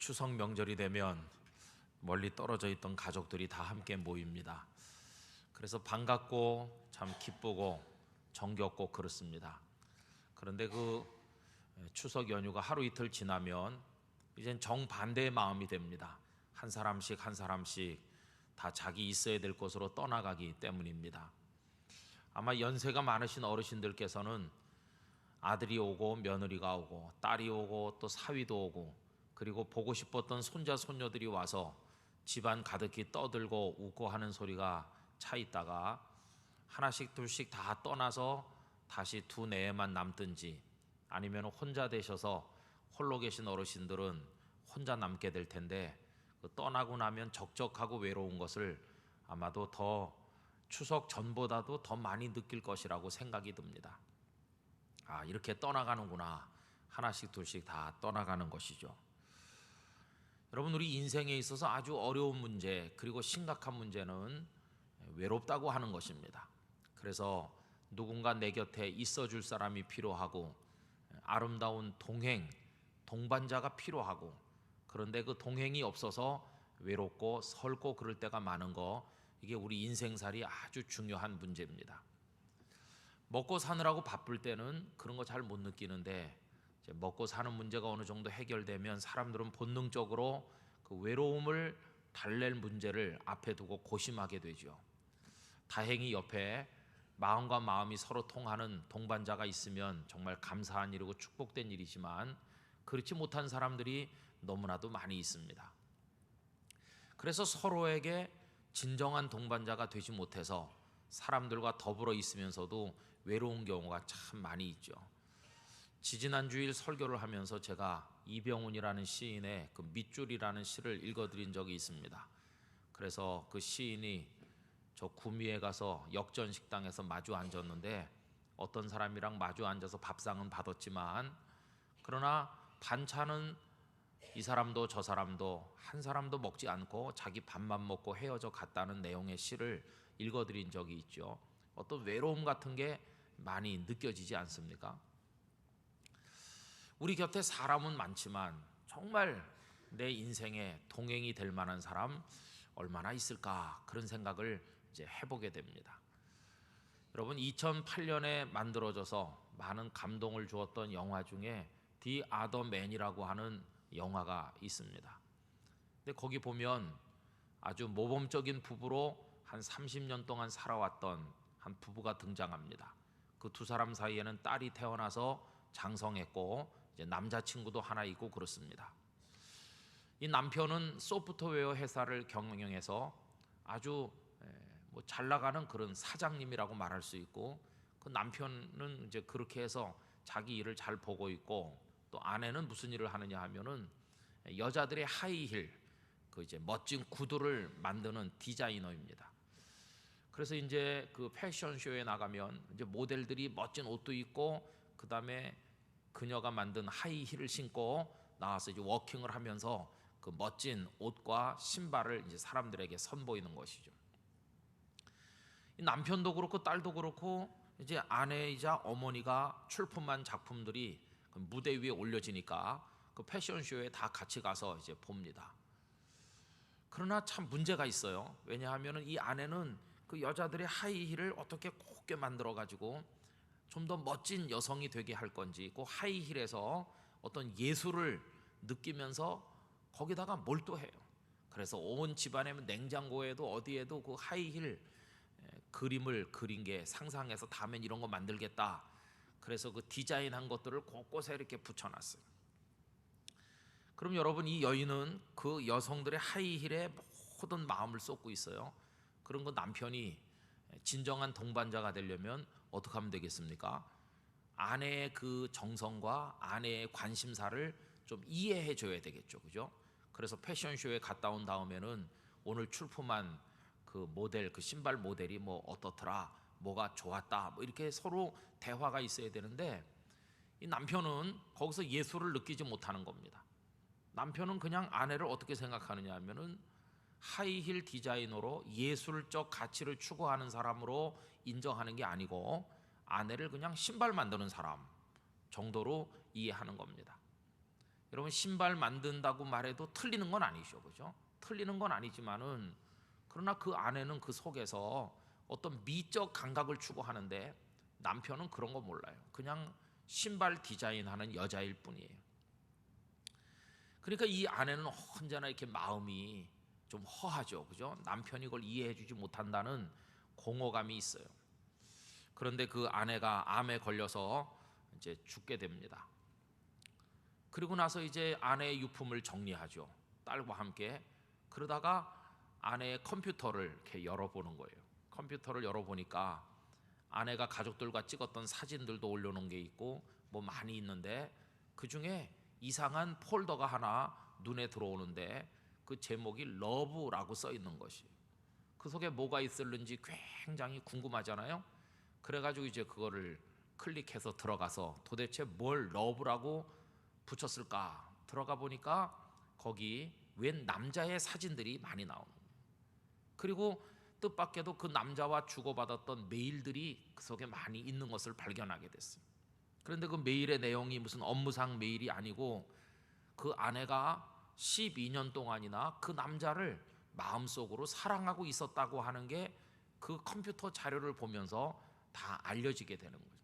추석 명절이 되면 멀리 떨어져 있던 가족들이 다 함께 모입니다. 그래서 반갑고 참 기쁘고 정겹고 그렇습니다. 그런데 그 추석 연휴가 하루 이틀 지나면 이젠 정반대의 마음이 됩니다. 한 사람씩 다 자기 있어야 될 곳으로 떠나가기 때문입니다. 아마 연세가 많으신 어르신들께서는 아들이 오고 며느리가 오고 딸이 오고 또 사위도 오고 그리고 보고 싶었던 손자 손녀들이 와서 집안 가득히 떠들고 웃고 하는 소리가 차 있다가 하나씩 둘씩 다 떠나서 다시 두 내에만 남든지 아니면 혼자 되셔서 홀로 계신 어르신들은 혼자 남게 될 텐데 떠나고 나면 적적하고 외로운 것을 아마도 더 추석 전보다도 더 많이 느낄 것이라고 생각이 듭니다. 이렇게 떠나가는구나. 하나씩 둘씩 다 떠나가는 것이죠. 여러분, 우리 인생에 있어서 아주 어려운 문제 그리고 심각한 문제는 외롭다고 하는 것입니다. 그래서 누군가 내 곁에 있어줄 사람이 필요하고 아름다운 동반자가 필요하고, 그런데 그 동행이 없어서 외롭고 설고 그럴 때가 많은 거, 이게 우리 인생살이 아주 중요한 문제입니다. 먹고 사느라고 바쁠 때는 그런 거 잘 못 느끼는데 이제 먹고 사는 문제가 어느 정도 해결되면 사람들은 본능적으로 그 외로움을 달랠 문제를 앞에 두고 고심하게 되죠. 다행히 옆에 마음과 마음이 서로 통하는 동반자가 있으면 정말 감사한 일이고 축복된 일이지만 그렇지 못한 사람들이 너무나도 많이 있습니다. 그래서 서로에게 진정한 동반자가 되지 못해서 사람들과 더불어 있으면서도 외로운 경우가 참 많이 있죠. 지지난주일 설교를 하면서 제가 이병훈이라는 시인의 그 밑줄이라는 시를 읽어드린 적이 있습니다. 그래서 그 시인이 저 구미에 가서 역전 식당에서 마주 앉았는데 어떤 사람이랑 마주 앉아서 밥상은 받았지만 그러나 반찬은 이 사람도 저 사람도 한 사람도 먹지 않고 자기 밥만 먹고 헤어져 갔다는 내용의 시를 읽어드린 적이 있죠. 어떤 외로움 같은 게 많이 느껴지지 않습니까? 우리 곁에 사람은 많지만 정말 내 인생에 동행이 될 만한 사람 얼마나 있을까, 그런 생각을 이제 해보게 됩니다. 여러분, 2008년에 만들어져서 많은 감동을 주었던 영화 중에 디 아더 맨이라고 하는 영화가 있습니다. 근데 거기 보면 아주 모범적인 부부로 한 30년 동안 살아왔던 한 부부가 등장합니다. 그 두 사람 사이에는 딸이 태어나서 장성했고 이제 남자친구도 하나 있고 그렇습니다. 이 남편은 소프트웨어 회사를 경영해서 아주 잘 나가는 그런 사장님이라고 말할 수 있고, 그 남편은 이제 그렇게 해서 자기 일을 잘 보고 있고, 또 아내는 무슨 일을 하느냐 하면은 여자들의 하이힐, 그 이제 멋진 구두를 만드는 디자이너입니다. 그래서 이제 그 패션쇼에 나가면 이제 모델들이 멋진 옷도 입고 그 다음에 그녀가 만든 하이힐을 신고 나와서 이제 워킹을 하면서 그 멋진 옷과 신발을 이제 사람들에게 선보이는 것이죠. 이 남편도 그렇고 딸도 그렇고 이제 아내이자 어머니가 출품한 작품들이 그 무대 위에 올려지니까 그 패션쇼에 다 같이 가서 이제 봅니다. 그러나 참 문제가 있어요. 왜냐하면 이 아내는 그 여자들의 하이힐을 어떻게 곱게 만들어 가지고 좀 더 멋진 여성이 되게 할 건지, 그 하이힐에서 어떤 예술을 느끼면서 거기다가 몰두해요. 그래서 온 집안에 냉장고에도 어디에도 그 하이힐 그림을 그린 게 상상해서 다음엔 이런 거 만들겠다. 그래서 그 디자인한 것들을 곳곳에 이렇게 붙여놨어요. 그럼 여러분, 이 여인은 그 여성들의 하이힐에 모든 마음을 쏟고 있어요. 그런 거 남편이 진정한 동반자가 되려면 어떻게 하면 되겠습니까? 아내의 그 정성과 아내의 관심사를 좀 이해해 줘야 되겠죠, 그죠? 그래서 패션쇼에 갔다 온 다음에는 오늘 출품한 그 모델, 그 신발 모델이 뭐 어떻더라, 뭐가 좋았다, 뭐 이렇게 서로 대화가 있어야 되는데 이 남편은 거기서 예술을 느끼지 못하는 겁니다. 남편은 그냥 아내를 어떻게 생각하느냐 하면은 하이힐 디자이너로 예술적 가치를 추구하는 사람으로 인정하는 게 아니고 아내를 그냥 신발 만드는 사람 정도로 이해하는 겁니다. 여러분 신발 만든다고 말해도 틀리는 건 아니죠, 그죠? 틀리는 건 아니지만은 그러나 그 안에는 그 속에서 어떤 미적 감각을 추구하는데 남편은 그런 거 몰라요. 그냥 신발 디자인하는 여자일 뿐이에요. 그러니까 이 아내는 언제나 이렇게 마음이 좀 허하죠, 그죠? 남편이 그걸 이해해주지 못한다는 공허감이 있어요. 그런데 그 아내가 암에 걸려서 이제 죽게 됩니다. 그리고 나서 이제 아내의 유품을 정리하죠, 딸과 함께. 그러다가 아내의 컴퓨터를 이렇게 열어보는 거예요. 컴퓨터를 열어보니까 아내가 가족들과 찍었던 사진들도 올려놓은 게 있고 뭐 많이 있는데 그 중에 이상한 폴더가 하나 눈에 들어오는데 그 제목이 러브라고 써 있는 것이, 그 속에 뭐가 있을는지 굉장히 궁금하잖아요. 그래가지고 이제 그거를 클릭해서 들어가서 도대체 뭘 러브라고 붙였을까 들어가 보니까 거기 웬 남자의 사진들이 많이 나오는 거예요. 그리고 뜻밖에도 그 남자와 주고받았던 메일들이 그 속에 많이 있는 것을 발견하게 됐어요. 그런데 그 메일의 내용이 무슨 업무상 메일이 아니고 그 아내가 12년 동안이나 그 남자를 마음속으로 사랑하고 있었다고 하는 게 그 컴퓨터 자료를 보면서 다 알려지게 되는 거죠.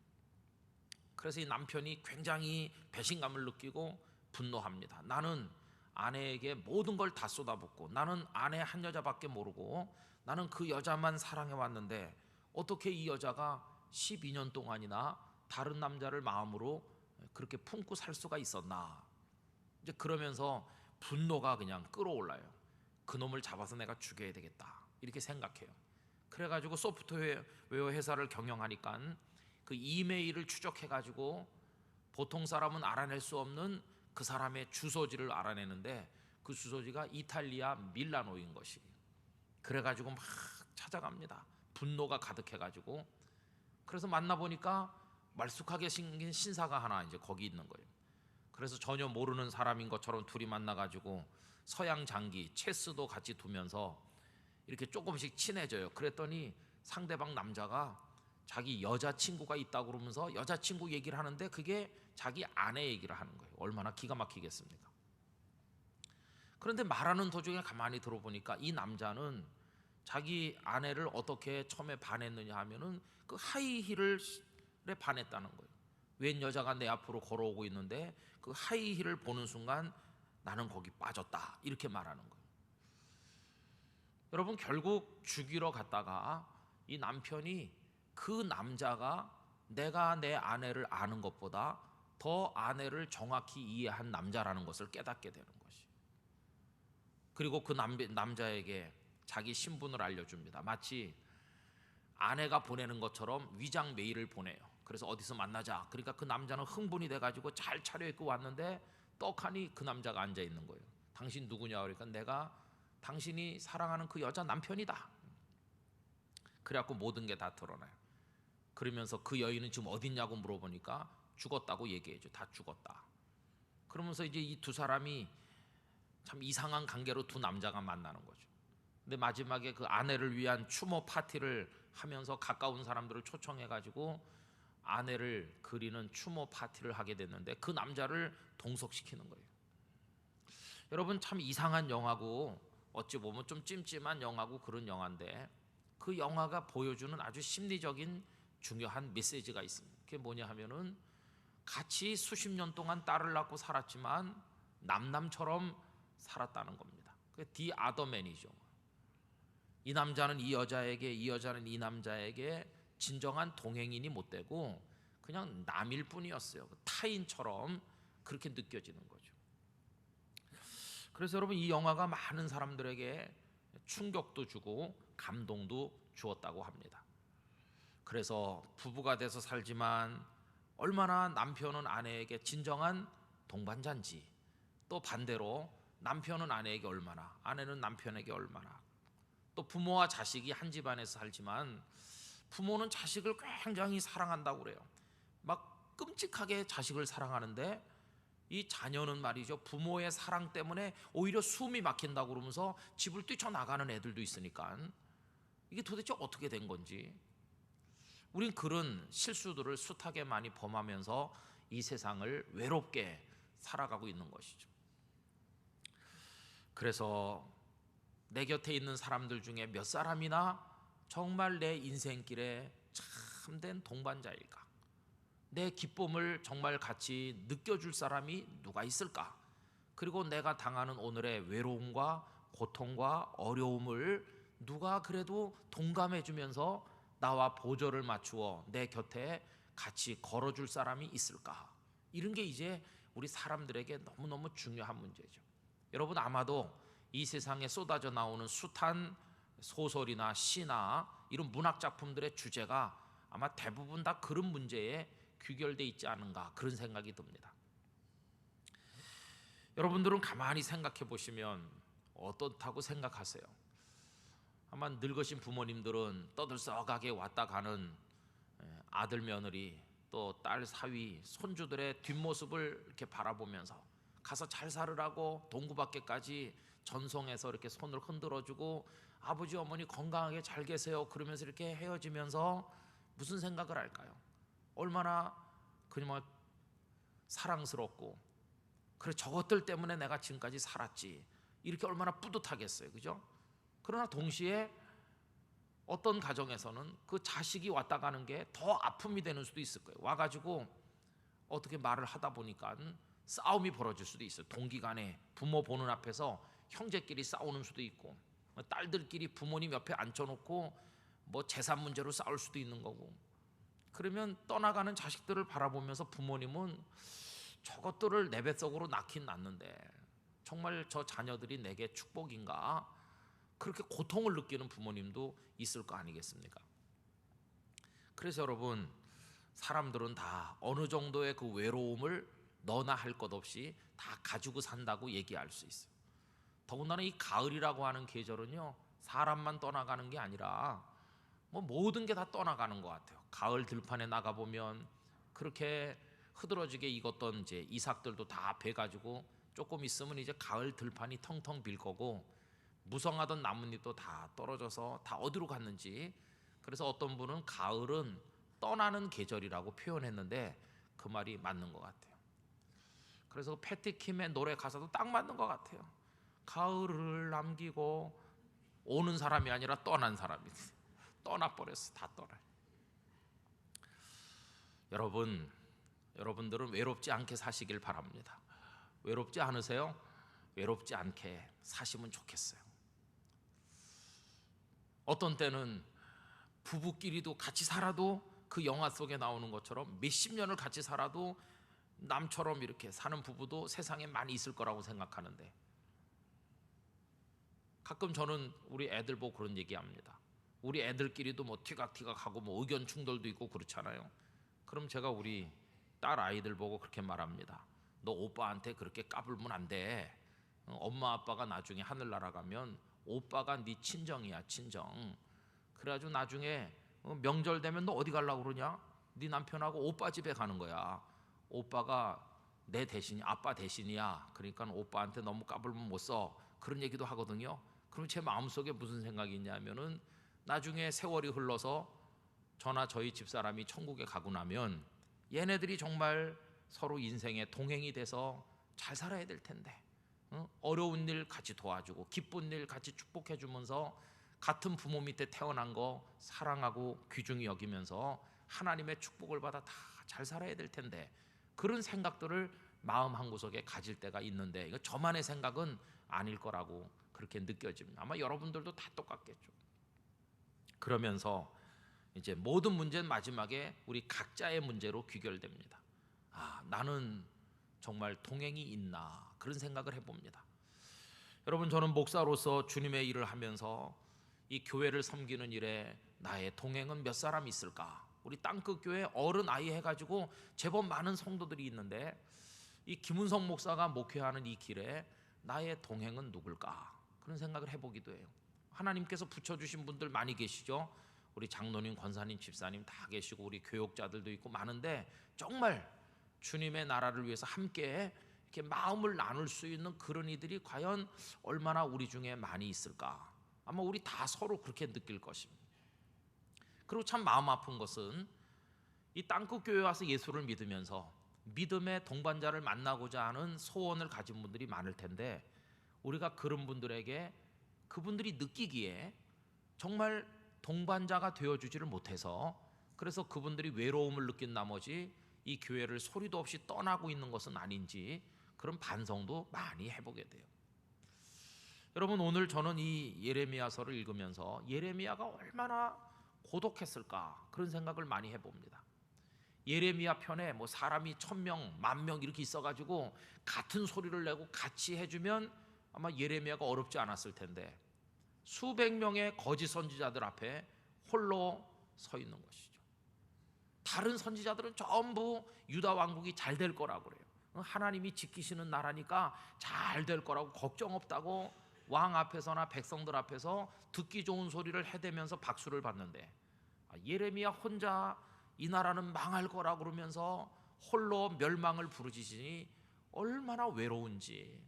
그래서 이 남편이 굉장히 배신감을 느끼고 분노합니다. 나는 아내에게 모든 걸 다 쏟아붓고 나는 아내 한 여자밖에 모르고 나는 그 여자만 사랑해 왔는데 어떻게 이 여자가 12년 동안이나 다른 남자를 마음으로 그렇게 품고 살 수가 있었나. 이제 그러면서 분노가 그냥 끌어올라요. 그놈을 잡아서 내가 죽여야 되겠다 이렇게 생각해요. 그래가지고 소프트웨어 회사를 경영하니까 그 이메일을 추적해가지고 보통 사람은 알아낼 수 없는 그 사람의 주소지를 알아내는데 그 주소지가 이탈리아 밀라노인 것이. 그래가지고 막 찾아갑니다. 분노가 가득해가지고. 그래서 만나보니까 말쑥하게 생긴 신사가 하나 이제 거기 있는 거예요. 그래서 전혀 모르는 사람인 것처럼 둘이 만나가지고 서양 장기 체스도 같이 두면서 이렇게 조금씩 친해져요. 그랬더니 상대방 남자가 자기 여자친구가 있다고 그러면서 여자친구 얘기를 하는데 그게 자기 아내 얘기를 하는 거예요. 얼마나 기가 막히겠습니까? 그런데 말하는 도중에 가만히 들어보니까 이 남자는 자기 아내를 어떻게 처음에 반했느냐 하면은 그 하이힐에 반했다는 거예요. 웬 여자가 내 앞으로 걸어오고 있는데 그 하이힐을 보는 순간 나는 거기 빠졌다 이렇게 말하는 거예요. 여러분 결국 죽이러 갔다가 이 남편이 그 남자가 내가 내 아내를 아는 것보다 더 아내를 정확히 이해한 남자라는 것을 깨닫게 되는 것이. 그리고 그 남자에게 자기 신분을 알려줍니다. 마치 아내가 보내는 것처럼 위장 메일을 보내요. 그래서 어디서 만나자. 그러니까 그 남자는 흥분이 돼가지고 잘 차려입고 왔는데 떡하니 그 남자가 앉아 있는 거예요. 당신 누구냐 그러니까 내가 당신이 사랑하는 그 여자 남편이다. 그래갖고 모든 게 다 드러나요. 그러면서 그 여인은 지금 어딨냐고 물어보니까 죽었다고 얘기해줘. 다 죽었다. 그러면서 이제 이 두 사람이 참 이상한 관계로 두 남자가 만나는 거죠. 근데 마지막에 그 아내를 위한 추모 파티를 하면서 가까운 사람들을 초청해가지고 아내를 그리는 추모 파티를 하게 됐는데 그 남자를 동석시키는 거예요. 여러분 참 이상한 영화고 어찌 보면 좀 찜찜한 영화고 그런 영화인데 그 영화가 보여주는 아주 심리적인 중요한 메시지가 있습니다. 그게 뭐냐 하면은 같이 수십 년 동안 딸을 낳고 살았지만 남남처럼 살았다는 겁니다. 그게 디 아더맨이죠. 이 남자는 이 여자에게, 이 여자는 이 남자에게 진정한 동행인이 못 되고 그냥 남일 뿐이었어요. 타인처럼 그렇게 느껴지는 거죠. 그래서 여러분 이 영화가 많은 사람들에게 충격도 주고 감동도 주었다고 합니다. 그래서 부부가 돼서 살지만 얼마나 남편은 아내에게 진정한 동반자인지, 또 반대로 남편은 아내에게 얼마나, 아내는 남편에게 얼마나, 또 부모와 자식이 한 집안에서 살지만 부모는 자식을 굉장히 사랑한다고 그래요. 막 끔찍하게 자식을 사랑하는데 이 자녀는 말이죠, 부모의 사랑 때문에 오히려 숨이 막힌다고 그러면서 집을 뛰쳐나가는 애들도 있으니까 이게 도대체 어떻게 된 건지. 우린 그런 실수들을 숱하게 많이 범하면서 이 세상을 외롭게 살아가고 있는 것이죠. 그래서 내 곁에 있는 사람들 중에 몇 사람이나 정말 내 인생길에 참된 동반자일까? 내 기쁨을 정말 같이 느껴줄 사람이 누가 있을까? 그리고 내가 당하는 오늘의 외로움과 고통과 어려움을 누가 그래도 동감해 주면서 나와 보조를 맞추어 내 곁에 같이 걸어줄 사람이 있을까? 이런 게 이제 우리 사람들에게 너무너무 중요한 문제죠. 여러분, 아마도 이 세상에 쏟아져 나오는 숱한 소설이나 시나 이런 문학 작품들의 주제가 아마 대부분 다 그런 문제에 귀결돼 있지 않은가, 그런 생각이 듭니다. 여러분들은 가만히 생각해 보시면 어떻다고 생각하세요? 아마 늙으신 부모님들은 떠들썩하게 왔다 가는 아들 며느리, 또 딸 사위, 손주들의 뒷모습을 이렇게 바라보면서 가서 잘 살으라고 동구밖에까지 전송해서 이렇게 손을 흔들어주고 아버지 어머니 건강하게 잘 계세요 그러면서 이렇게 헤어지면서 무슨 생각을 할까요? 얼마나 그냥 사랑스럽고, 그래 저것들 때문에 내가 지금까지 살았지, 이렇게 얼마나 뿌듯하겠어요, 그죠? 그러나 동시에 어떤 가정에서는 그 자식이 왔다 가는 게 더 아픔이 되는 수도 있을 거예요. 와가지고 어떻게 말을 하다 보니까 싸움이 벌어질 수도 있어요. 동기간에 부모 보는 앞에서 형제끼리 싸우는 수도 있고, 딸들끼리 부모님 옆에 앉혀놓고 뭐 재산 문제로 싸울 수도 있는 거고. 그러면 떠나가는 자식들을 바라보면서 부모님은 저것들을 내 뱃속으로 낳긴 낳는데 정말 저 자녀들이 내게 축복인가, 그렇게 고통을 느끼는 부모님도 있을 거 아니겠습니까? 그래서 여러분, 사람들은 다 어느 정도의 그 외로움을 너나 할 것 없이 다 가지고 산다고 얘기할 수 있어요. 더군다나 이 가을이라고 하는 계절은요, 사람만 떠나가는 게 아니라 뭐 모든 게 다 떠나가는 것 같아요. 가을 들판에 나가 보면 그렇게 흐드러지게 익었던 이제 이삭들도 다 베가지고 조금 있으면 이제 가을 들판이 텅텅 빌 거고, 무성하던 나뭇잎도 다 떨어져서 다 어디로 갔는지. 그래서 어떤 분은 가을은 떠나는 계절이라고 표현했는데 그 말이 맞는 것 같아요. 그래서 패티킴의 노래 가사도 딱 맞는 것 같아요. 가을을 남기고 오는 사람이 아니라 떠난 사람이 떠나버렸어. 다 떠나. 여러분들은 외롭지 않게 사시길 바랍니다. 외롭지 않으세요? 외롭지 않게 사시면 좋겠어요. 어떤 때는 부부끼리도 같이 살아도 그 영화 속에 나오는 것처럼 몇십 년을 같이 살아도 남처럼 이렇게 사는 부부도 세상에 많이 있을 거라고 생각하는데, 가끔 저는 우리 애들 보고 그런 얘기합니다. 우리 애들끼리도 뭐 티각티각하고 뭐 의견 충돌도 있고 그렇잖아요. 그럼 제가 우리 딸 아이들 보고 그렇게 말합니다. 너 오빠한테 그렇게 까불면 안 돼. 엄마 아빠가 나중에 하늘 날아가면 오빠가 네 친정이야, 친정. 그래가지고 나중에 명절 되면 너 어디 가려고 그러냐? 네 남편하고 오빠 집에 가는 거야. 오빠가 내 대신이, 아빠 대신이야. 그러니까 오빠한테 너무 까불면 못 써. 그런 얘기도 하거든요. 그럼 제 마음속에 무슨 생각이 있냐면은 나중에 세월이 흘러서 저나 저희 집사람이 천국에 가고 나면 얘네들이 정말 서로 인생의 동행이 돼서 잘 살아야 될 텐데, 어려운 일 같이 도와주고 기쁜 일 같이 축복해 주면서 같은 부모 밑에 태어난 거 사랑하고 귀중히 여기면서 하나님의 축복을 받아 다 잘 살아야 될 텐데, 그런 생각들을 마음 한구석에 가질 때가 있는데, 이거 저만의 생각은 아닐 거라고 그렇게 느껴집니다. 아마 여러분들도 다 똑같겠죠. 그러면서 이제 모든 문제는 마지막에 우리 각자의 문제로 귀결됩니다. 아, 나는 정말 동행이 있나, 그런 생각을 해봅니다. 여러분, 저는 목사로서 주님의 일을 하면서 이 교회를 섬기는 일에 나의 동행은 몇 사람 있을까? 우리 땅끝 교회 어른 아이 해가지고 제법 많은 성도들이 있는데, 이 김은성 목사가 목회하는 이 길에 나의 동행은 누굴까? 그런 생각을 해보기도 해요. 하나님께서 붙여주신 분들 많이 계시죠. 우리 장로님, 권사님, 집사님 다 계시고 우리 교육자들도 있고 많은데, 정말 주님의 나라를 위해서 함께 이렇게 마음을 나눌 수 있는 그런 이들이 과연 얼마나 우리 중에 많이 있을까? 아마 우리 다 서로 그렇게 느낄 것입니다. 그리고 참 마음 아픈 것은 이 땅끝 교회 와서 예수를 믿으면서 믿음의 동반자를 만나고자 하는 소원을 가진 분들이 많을 텐데, 우리가 그런 분들에게 그분들이 느끼기에 정말 동반자가 되어주지를 못해서, 그래서 그분들이 외로움을 느낀 나머지 이 교회를 소리도 없이 떠나고 있는 것은 아닌지 그런 반성도 많이 해보게 돼요. 여러분, 오늘 저는 이 예레미야서를 읽으면서 예레미야가 얼마나 고독했을까 그런 생각을 많이 해봅니다. 예레미야 편에 뭐 사람이 1000명, 10,000명 이렇게 있어가지고 같은 소리를 내고 같이 해주면 아마 예레미야가 어렵지 않았을 텐데, 수백 명의 거짓 선지자들 앞에 홀로 서 있는 것이죠. 다른 선지자들은 전부 유다 왕국이 잘 될 거라고 그래요. 하나님이 지키시는 나라니까 잘 될 거라고, 걱정 없다고 왕 앞에서나 백성들 앞에서 듣기 좋은 소리를 해대면서 박수를 받는데, 예레미야 혼자 이 나라는 망할 거라고 그러면서 홀로 멸망을 부르짖으니 얼마나 외로운지,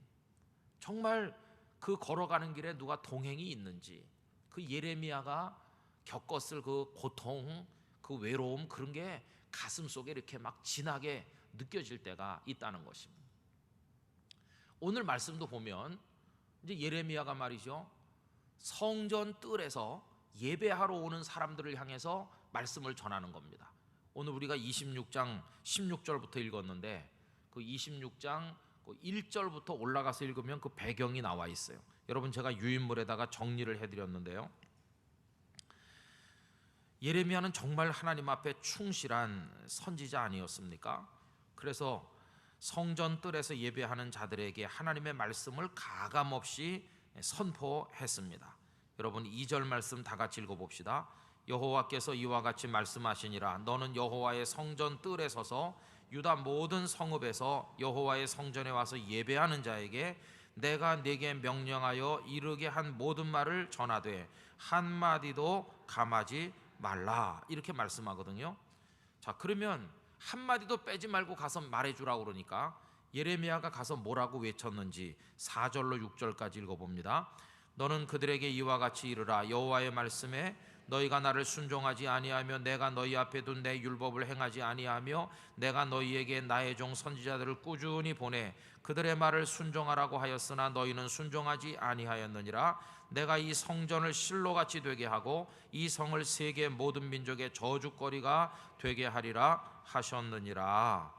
정말 그 걸어가는 길에 누가 동행이 있는지, 그 예레미야가 겪었을 그 고통, 그 외로움, 그런 게 가슴 속에 이렇게 막 진하게 느껴질 때가 있다는 것입니다. 오늘 말씀도 보면 이제 예레미야가 말이죠, 성전 뜰에서 예배하러 오는 사람들을 향해서 말씀을 전하는 겁니다. 오늘 우리가 26장 16절부터 읽었는데, 그 26장 1절부터 올라가서 읽으면 그 배경이 나와 있어요. 여러분, 제가 유인물에다가 정리를 해드렸는데요, 예레미야는 정말 하나님 앞에 충실한 선지자 아니었습니까? 그래서 성전 뜰에서 예배하는 자들에게 하나님의 말씀을 가감없이 선포했습니다. 여러분, 2절 말씀 다 같이 읽어봅시다. 여호와께서 이와 같이 말씀하시니라. 너는 여호와의 성전 뜰에 서서 유다 모든 성읍에서 여호와의 성전에 와서 예배하는 자에게 내가 네게 명령하여 이르게 한 모든 말을 전하되 한마디도 감하지 말라, 이렇게 말씀하거든요. 자, 그러면 한마디도 빼지 말고 가서 말해주라고 그러니까 예레미야가 가서 뭐라고 외쳤는지 4절로 6절까지 읽어봅니다. 너는 그들에게 이와 같이 이르라. 여호와의 말씀에 너희가 나를 순종하지 아니하며 내가 너희 앞에 둔 내 율법을 행하지 아니하며 내가 너희에게 나의 종 선지자들을 꾸준히 보내 그들의 말을 순종하라고 하였으나 너희는 순종하지 아니하였느니라. 내가 이 성전을 실로같이 되게 하고 이 성을 세계 모든 민족의 저주거리가 되게 하리라 하셨느니라.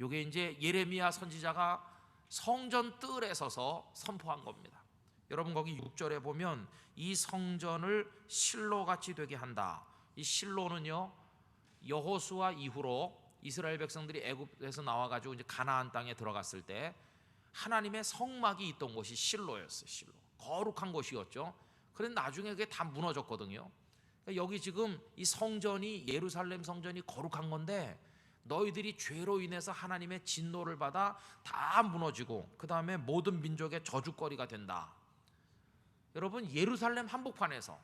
이게 이제 예레미야 선지자가 성전 뜰에 서서 선포한 겁니다. 여러분, 거기 6절에 보면 이 성전을 실로같이 되게 한다. 이 실로는요, 여호수아 이후로 이스라엘 백성들이 애굽에서 나와가지고 이제 가나안 땅에 들어갔을 때 하나님의 성막이 있던 곳이 실로였어요. 실로, 거룩한 곳이었죠. 그런데 나중에 그게 다 무너졌거든요. 그러니까 여기 지금 이 성전이, 예루살렘 성전이 거룩한 건데 너희들이 죄로 인해서 하나님의 진노를 받아 다 무너지고 그 다음에 모든 민족의 저주거리가 된다. 여러분, 예루살렘 한복판에서,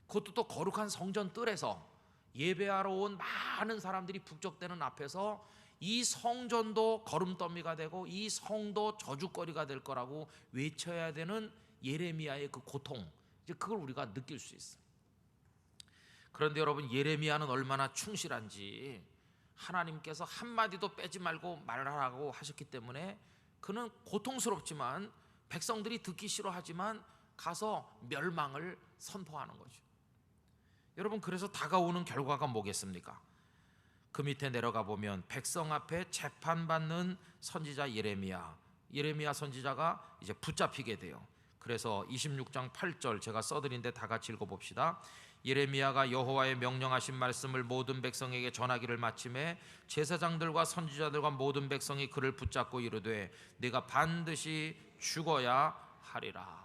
그것도 또 거룩한 성전 뜰에서 예배하러 온 많은 사람들이 북적대는 앞에서 이 성전도 거름더미가 되고 이 성도 저주거리가 될 거라고 외쳐야 되는 예레미야의 그 고통, 이제 그걸 우리가 느낄 수 있어요. 그런데 여러분, 예레미야는 얼마나 충실한지, 하나님께서 한마디도 빼지 말고 말하라고 하셨기 때문에 그는 고통스럽지만 백성들이 듣기 싫어하지만 가서 멸망을 선포하는 거죠. 여러분, 그래서 다가오는 결과가 뭐겠습니까? 그 밑에 내려가 보면 백성 앞에 재판받는 선지자 예레미야 선지자가 이제 붙잡히게 돼요. 그래서 26장 8절 제가 써드린데 다 같이 읽어봅시다. 예레미야가 여호와의 명령하신 말씀을 모든 백성에게 전하기를 마침에 제사장들과 선지자들과 모든 백성이 그를 붙잡고 이르되 네가 반드시 죽어야 하리라.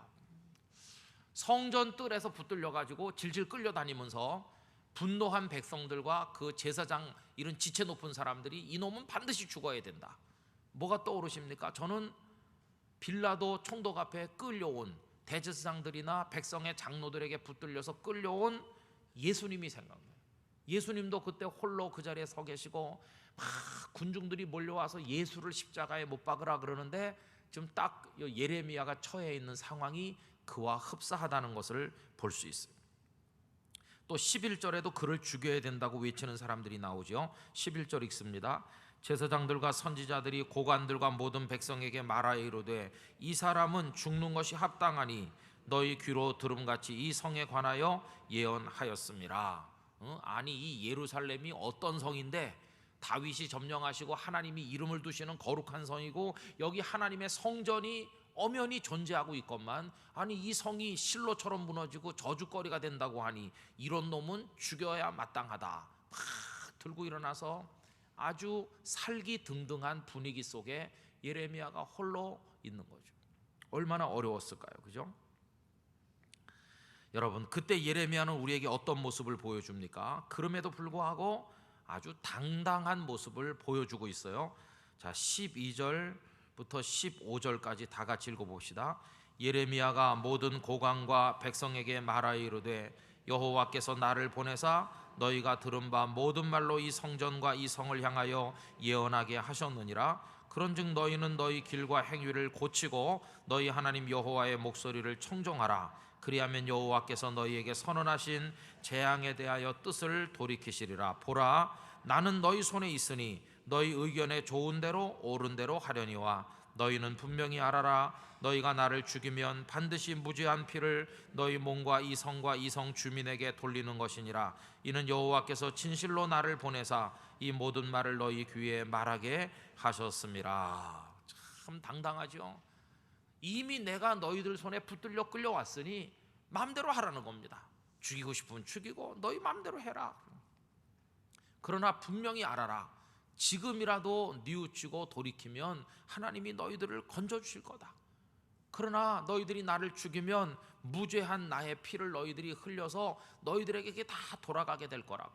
성전 뜰에서 붙들려 가지고 질질 끌려다니면서 분노한 백성들과 그 제사장, 이런 지체 높은 사람들이 이놈은 반드시 죽어야 된다. 뭐가 떠오르십니까? 저는 빌라도 총독 앞에 끌려온 대제사장들이나 백성의 장로들에게 붙들려서 끌려온 예수님이 생각나요. 예수님도 그때 홀로 그 자리에 서 계시고 막 군중들이 몰려와서 예수를 십자가에 못 박으라 그러는데 지금 딱 예레미야가 처해 있는 상황이 그와 흡사하다는 것을 볼 수 있어요. 또 11절에도 그를 죽여야 된다고 외치는 사람들이 나오죠. 11절 읽습니다. 제사장들과 선지자들이 고관들과 모든 백성에게 말하여 이르되 이 사람은 죽는 것이 합당하니 너희 귀로 들음같이 이 성에 관하여 예언하였음이라. 아니 이 예루살렘이 어떤 성인데 다윗이 점령하시고 하나님이 이름을 두시는 거룩한 성이고 여기 하나님의 성전이 엄연히 존재하고 있건만 아니 이 성이 실로처럼 무너지고 저주거리가 된다고 하니 이런 놈은 죽여야 마땅하다. 막 들고 일어나서 아주 살기등등한 분위기 속에 예레미야가 홀로 있는 거죠. 얼마나 어려웠을까요, 그죠? 여러분, 그때 예레미야는 우리에게 어떤 모습을 보여줍니까? 그럼에도 불구하고 아주 당당한 모습을 보여주고 있어요. 자, 12절부터 15절까지 다 같이 읽어봅시다. 예레미야가 모든 고관과 백성에게 말하여 이르되 여호와께서 나를 보내사 너희가 들은 바 모든 말로 이 성전과 이 성을 향하여 예언하게 하셨느니라. 그런즉 너희는 너희 길과 행위를 고치고 너희 하나님 여호와의 목소리를 청종하라. 그리하면 여호와께서 너희에게 선언하신 재앙에 대하여 뜻을 돌이키시리라. 보라, 나는 너희 손에 있으니 너희 의견에 좋은 대로 옳은 대로 하려니와 너희는 분명히 알아라. 너희가 나를 죽이면 반드시 무죄한 피를 너희 몸과 이 성과 이 성 주민에게 돌리는 것이니라. 이는 여호와께서 진실로 나를 보내사 이 모든 말을 너희 귀에 말하게 하셨습니다. 참 당당하죠. 이미 내가 너희들 손에 붙들려 끌려왔으니 마음대로 하라는 겁니다. 죽이고 싶으면 죽이고 너희 마음대로 해라. 그러나 분명히 알아라. 지금이라도 뉘우치고 돌이키면 하나님이 너희들을 건져주실 거다. 그러나 너희들이 나를 죽이면 무죄한 나의 피를 너희들이 흘려서 너희들에게 다 돌아가게 될 거라고.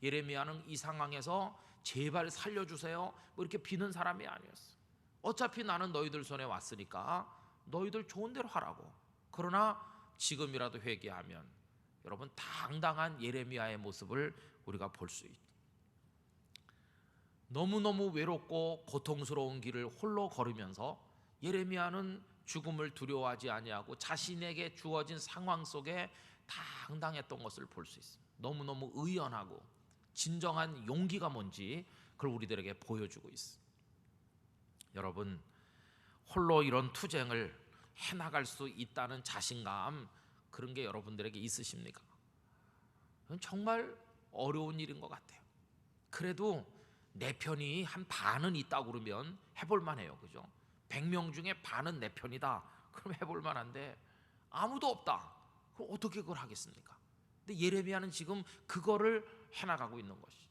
예레미야는 이 상황에서 제발 살려주세요 뭐 이렇게 비는 사람이 아니었어. 어차피 나는 너희들 손에 왔으니까 너희들 좋은 대로 하라고. 그러나 지금이라도 회개하면 여러분 당당한 예레미야의 모습을 우리가 볼 수 있죠. 너무너무 외롭고 고통스러운 길을 홀로 걸으면서 예레미야는 죽음을 두려워하지 아니하고 자신에게 주어진 상황 속에 당당했던 것을 볼 수 있습니다. 너무너무 의연하고 진정한 용기가 뭔지 그걸 우리들에게 보여주고 있습니다. 여러분, 홀로 이런 투쟁을 해나갈 수 있다는 자신감, 그런 게 여러분들에게 있으십니까? 그건 정말 어려운 일인 것 같아요. 그래도 내 편이 한 반은 있다고 그러면 해볼 만해요, 그죠? 100명 중에 반은 내 편이다, 그럼 해볼 만한데 아무도 없다, 그럼 어떻게 그걸 하겠습니까? 근데 예레미야는 지금 그거를 해나가고 있는 것이죠.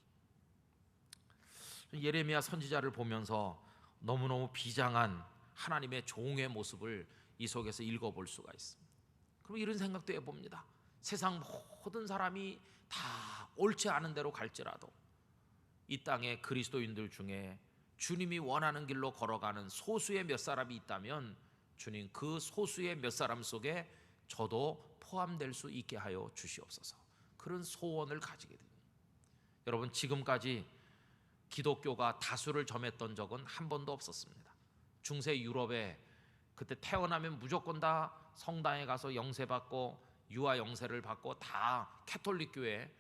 예레미야 선지자를 보면서 너무너무 비장한 하나님의 종의 모습을 이 속에서 읽어볼 수가 있습니다. 그럼 이런 생각도 해봅니다. 세상 모든 사람이 다 옳지 않은 대로 갈지라도 이 땅의 그리스도인들 중에 주님이 원하는 길로 걸어가는 소수의 몇 사람이 있다면 주님 그 소수의 몇 사람 속에 저도 포함될 수 있게 하여 주시옵소서. 그런 소원을 가지게 됩니다. 여러분, 지금까지 기독교가 다수를 점했던 적은 한 번도 없었습니다. 중세 유럽에 그때 태어나면 무조건 다 성당에 가서 영세받고 유아 영세를 받고 다 캐톨릭 교회,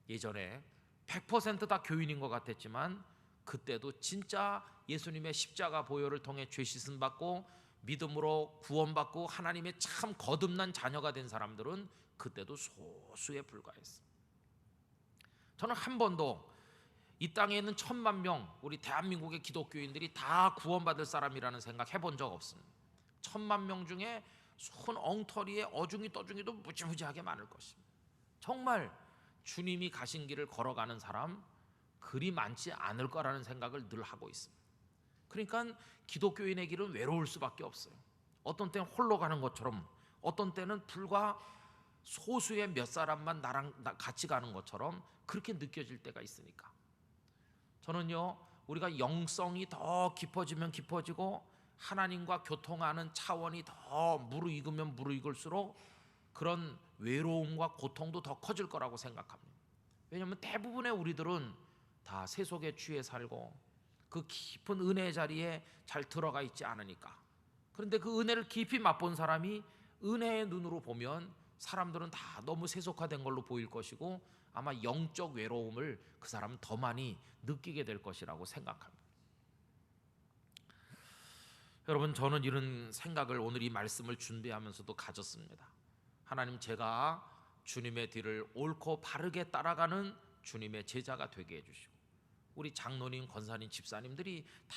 예전에 100% 다 교인인 것 같았지만 그때도 진짜 예수님의 십자가 보혈을 통해 죄 씻음 받고 믿음으로 구원받고 하나님의 참 거듭난 자녀가 된 사람들은 그때도 소수에 불과했습니다. 저는 한 번도 이 땅에 있는 1000만 명 우리 대한민국의 기독교인들이 다 구원받을 사람이라는 생각 해본 적 없습니다. 1000만 명 중에 손 엉터리에 어중이 떠중이도 무지무지하게 많을 것입니다. 정말 주님이 가신 길을 걸어가는 사람 그리 많지 않을 거라는 생각을 늘 하고 있습니다. 그러니까 기독교인의 길은 외로울 수밖에 없어요. 어떤 때는 홀로 가는 것처럼, 어떤 때는 불과 소수의 몇 사람만 나랑 같이 가는 것처럼 그렇게 느껴질 때가 있으니까. 저는요, 우리가 영성이 더 깊어지면 깊어지고 하나님과 교통하는 차원이 더 무르익으면 무르익을수록 그런 외로움과 고통도 더 커질 거라고 생각합니다. 왜냐하면 대부분의 우리들은 다 세속에 취해 살고 그 깊은 은혜의 자리에 잘 들어가 있지 않으니까. 그런데 그 은혜를 깊이 맛본 사람이 은혜의 눈으로 보면 사람들은 다 너무 세속화된 걸로 보일 것이고 아마 영적 외로움을 그 사람은 더 많이 느끼게 될 것이라고 생각합니다. 여러분, 저는 이런 생각을 오늘 이 말씀을 준비하면서도 가졌습니다. 하나님, 제가 주님의 뒤를 옳고 바르게 따라가는 주님의 제자가 되게 해주시고, 우리 장로님, 권사님, 집사님들이 다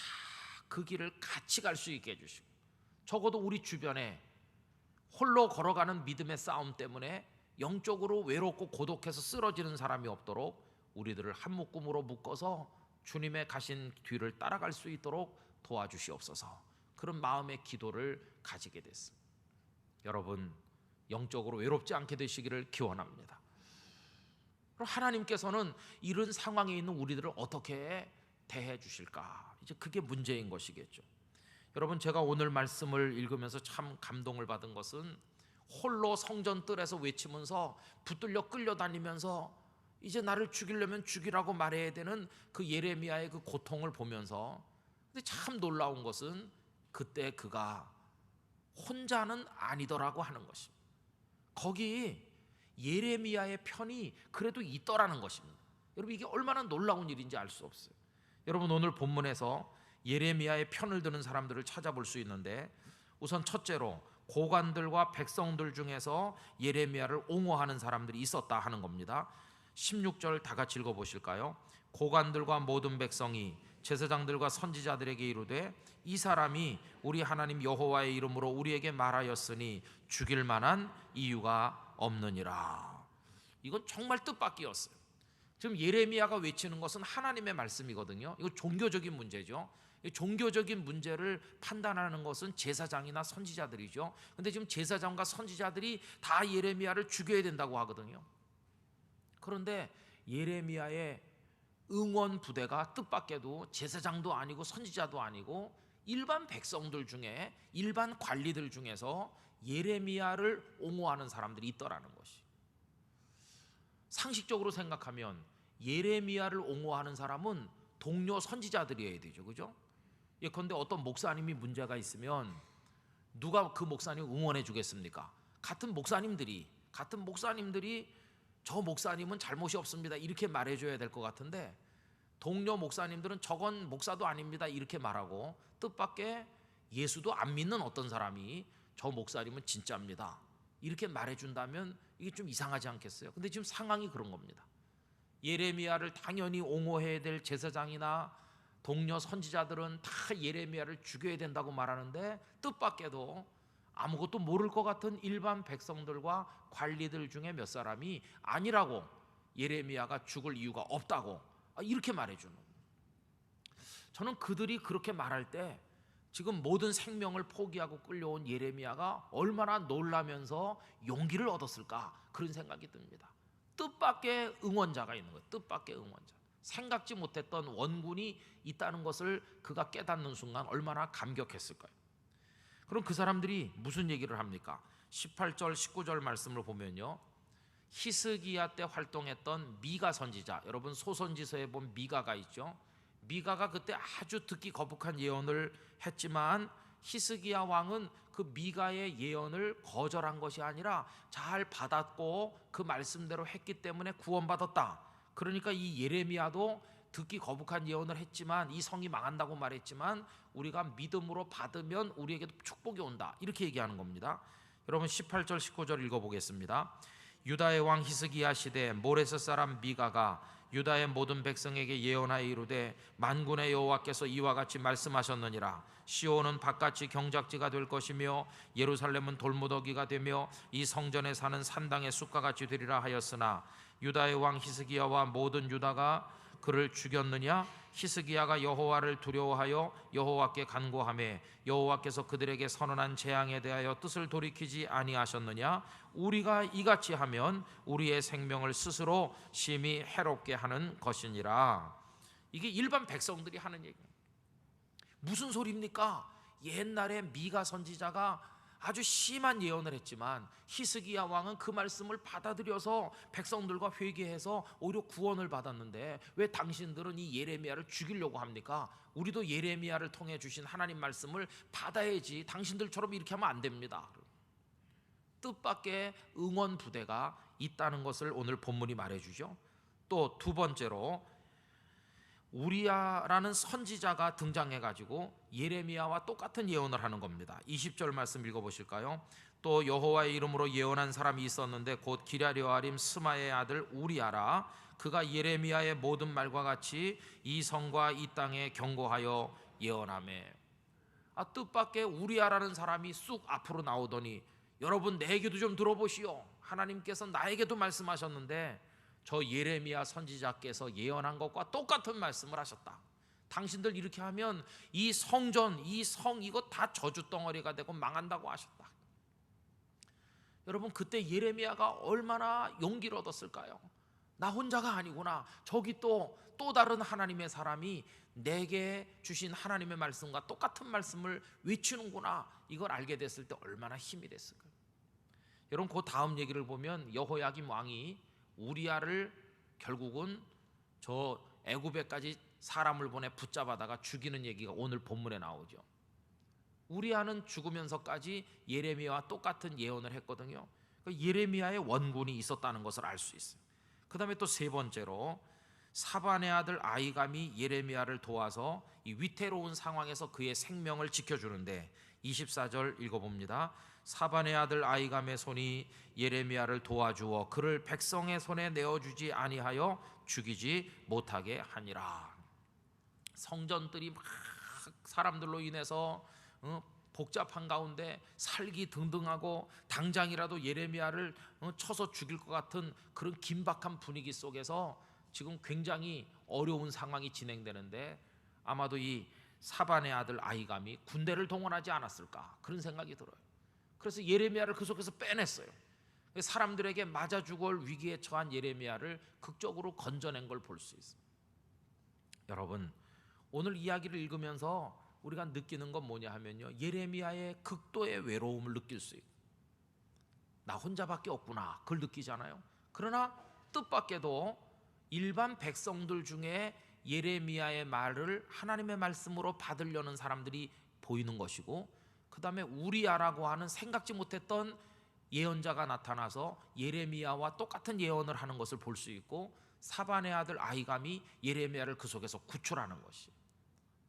그 길을 같이 갈 수 있게 해주시고, 적어도 우리 주변에 홀로 걸어가는 믿음의 싸움 때문에 영적으로 외롭고 고독해서 쓰러지는 사람이 없도록 우리들을 한 묶음으로 묶어서 주님의 가신 뒤를 따라갈 수 있도록 도와주시옵소서. 그런 마음의 기도를 가지게 됐습니다. 여러분, 영적으로 외롭지 않게 되시기를 기원합니다. 그럼 하나님께서는 이런 상황에 있는 우리들을 어떻게 대해 주실까? 이제 그게 문제인 것이겠죠. 여러분, 제가 오늘 말씀을 읽으면서 참 감동을 받은 것은 홀로 성전 뜰에서 외치면서 붙들려 끌려다니면서 이제 나를 죽이려면 죽이라고 말해야 되는 그 예레미야의 그 고통을 보면서, 근데 참 놀라운 것은 그때 그가 혼자는 아니더라고 하는 것입니다. 거기 예레미야의 편이 그래도 있더라는 것입니다. 여러분, 이게 얼마나 놀라운 일인지 알 수 없어요. 여러분, 오늘 본문에서 예레미야의 편을 드는 사람들을 찾아볼 수 있는데, 우선 첫째로 고관들과 백성들 중에서 예레미야를 옹호하는 사람들이 있었다 하는 겁니다. 16절 다 같이 읽어보실까요? 고관들과 모든 백성이 제사장들과 선지자들에게 이르되 이 사람이 우리 하나님 여호와의 이름으로 우리에게 말하였으니 죽일 만한 이유가 없느니라. 이건 정말 뜻밖이었어요. 지금 예레미야가 외치는 것은 하나님의 말씀이거든요. 이거 종교적인 문제죠. 종교적인 문제를 판단하는 것은 제사장이나 선지자들이죠. 근데 지금 제사장과 선지자들이 다 예레미야를 죽여야 된다고 하거든요. 그런데 예레미야의 응원 부대가 뜻밖에도 제사장도 아니고 선지자도 아니고 일반 백성들 중에, 일반 관리들 중에서 예레미야를 옹호하는 사람들이 있더라는 것이. 상식적으로 생각하면 예레미야를 옹호하는 사람은 동료 선지자들이어야 되죠, 그죠? 예컨대 어떤 목사님이 문제가 있으면 누가 그 목사님 응원해 주겠습니까? 같은 목사님들이 저 목사님은 잘못이 없습니다 이렇게 말해줘야 될 것 같은데, 동료 목사님들은 저건 목사도 아닙니다 이렇게 말하고, 뜻밖의 예수도 안 믿는 어떤 사람이 저 목사님은 진짜입니다 이렇게 말해준다면 이게 좀 이상하지 않겠어요? 근데 지금 상황이 그런 겁니다. 예레미야를 당연히 옹호해야 될 제사장이나 동료 선지자들은 다 예레미야를 죽여야 된다고 말하는데, 뜻밖에도 아무것도 모를 것 같은 일반 백성들과 관리들 중에 몇 사람이 아니라고, 예레미야가 죽을 이유가 없다고 이렇게 말해주는 거예요. 저는 그들이 그렇게 말할 때 지금 모든 생명을 포기하고 끌려온 예레미야가 얼마나 놀라면서 용기를 얻었을까, 그런 생각이 듭니다. 뜻밖의 응원자가 있는 거예요. 뜻밖의 응원자. 생각지 못했던 원군이 있다는 것을 그가 깨닫는 순간 얼마나 감격했을까요? 그럼 그 사람들이 무슨 얘기를 합니까? 18절 19절 말씀을 보면요, 히스기야 때 활동했던 미가 선지자, 여러분 소선지서에 보면 미가가 있죠. 미가가 그때 아주 듣기 거북한 예언을 했지만 히스기야 왕은 그 미가의 예언을 거절한 것이 아니라 잘 받았고 그 말씀대로 했기 때문에 구원받았다. 그러니까 이 예레미야도 듣기 거북한 예언을 했지만, 이 성이 망한다고 말했지만 우리가 믿음으로 받으면 우리에게도 축복이 온다, 이렇게 얘기하는 겁니다. 여러분 18절 19절 읽어보겠습니다. 유다의 왕 히스기야 시대 모레셋 사람 미가가 유다의 모든 백성에게 예언하여 이르되 만군의 여호와께서 이와 같이 말씀하셨느니라. 시온은 바깥이 경작지가 될 것이며 예루살렘은 돌무더기가 되며 이 성전에 사는 산당의 숲과같이 되리라 하였으나 유다의 왕 히스기야와 모든 유다가 그를 죽였느냐? 히스기야가 여호와를 두려워하여 여호와께 간구하며 여호와께서 그들에게 선언한 재앙에 대하여 뜻을 돌이키지 아니하셨느냐? 우리가 이같이 하면 우리의 생명을 스스로 심히 해롭게 하는 것이니라. 이게 일반 백성들이 하는 얘기예요. 무슨 소리입니까? 옛날에 미가 선지자가 아주 심한 예언을 했지만 히스기야 왕은 그 말씀을 받아들여서 백성들과 회개해서 오히려 구원을 받았는데 왜 당신들은 이 예레미야를 죽이려고 합니까? 우리도 예레미야를 통해 주신 하나님 말씀을 받아야지, 당신들처럼 이렇게 하면 안 됩니다. 뜻밖의 응원 부대가 있다는 것을 오늘 본문이 말해주죠. 또 두 번째로 우리야라는 선지자가 등장해가지고 예레미야와 똑같은 예언을 하는 겁니다. 20절 말씀 읽어보실까요? 또 여호와의 이름으로 예언한 사람이 있었는데 곧 기랴리오아림 스마의 아들 우리야라. 그가 예레미야의 모든 말과 같이 이 성과 이 땅에 경고하여 예언하매. 뜻밖의 우리야라는 사람이 쑥 앞으로 나오더니 여러분 내 얘기도 좀 들어보시오. 하나님께서 나에게도 말씀하셨는데 저 예레미야 선지자께서 예언한 것과 똑같은 말씀을 하셨다. 당신들 이렇게 하면 이 성전, 이 성 이거 다 저주 덩어리가 되고 망한다고 하셨다. 여러분 그때 예레미야가 얼마나 용기를 얻었을까요? 나 혼자가 아니구나. 저기 또 다른 하나님의 사람이 내게 주신 하나님의 말씀과 똑같은 말씀을 외치는구나. 이걸 알게 됐을 때 얼마나 힘이 됐을까요? 여러분 그 다음 얘기를 보면 여호야김 왕이 우리야를 결국은 저 애굽에까지 사람을 보내 붙잡아다가 죽이는 얘기가 오늘 본문에 나오죠. 우리야는 죽으면서까지 예레미야와 똑같은 예언을 했거든요. 예레미야의 원군이 있었다는 것을 알 수 있어요. 그 다음에 또 세 번째로 사반의 아들 아이감이 예레미야를 도와서 이 위태로운 상황에서 그의 생명을 지켜주는데 24절 읽어봅니다. 사반의 아들 아이감의 손이 예레미야를 도와주어 그를 백성의 손에 내어주지 아니하여 죽이지 못하게 하니라. 성전들이 막 사람들로 인해서 복잡한 가운데 살기 등등하고 당장이라도 예레미야를 쳐서 죽일 것 같은 그런 긴박한 분위기 속에서 지금 굉장히 어려운 상황이 진행되는데 아마도 이 사반의 아들 아이감이 군대를 동원하지 않았을까 그런 생각이 들어요. 그래서 예레미야를 그 속에서 빼냈어요. 사람들에게 맞아 죽을 위기에 처한 예레미야를 극적으로 건져낸 걸 볼 수 있어요. 여러분 오늘 이야기를 읽으면서 우리가 느끼는 건 뭐냐 하면요, 예레미야의 극도의 외로움을 느낄 수 있고 나 혼자밖에 없구나 그걸 느끼잖아요. 그러나 뜻밖에도 일반 백성들 중에 예레미야의 말을 하나님의 말씀으로 받으려는 사람들이 보이는 것이고, 그 다음에 우리야라고 하는 생각지 못했던 예언자가 나타나서 예레미야와 똑같은 예언을 하는 것을 볼 수 있고, 사반의 아들 아히감이 예레미야를 그 속에서 구출하는 것이,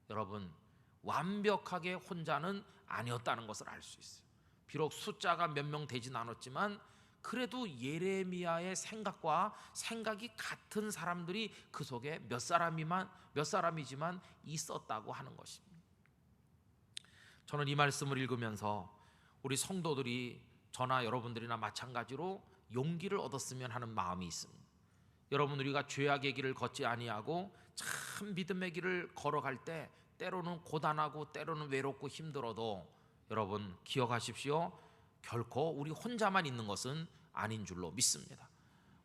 여러분 완벽하게 혼자는 아니었다는 것을 알 수 있어요. 비록 숫자가 몇 명 되진 않았지만 그래도 예레미야의 생각과 생각이 같은 사람들이 그 속에 몇 사람이지만 있었다고 하는 것입니다. 저는 이 말씀을 읽으면서 우리 성도들이 저나 여러분들이나 마찬가지로 용기를 얻었으면 하는 마음이 있습니다. 여러분, 우리가 죄악의 길을 걷지 아니하고 참 믿음의 길을 걸어갈 때 때로는 고단하고 때로는 외롭고 힘들어도 여러분 기억하십시오. 결코 우리 혼자만 있는 것은 아닌 줄로 믿습니다.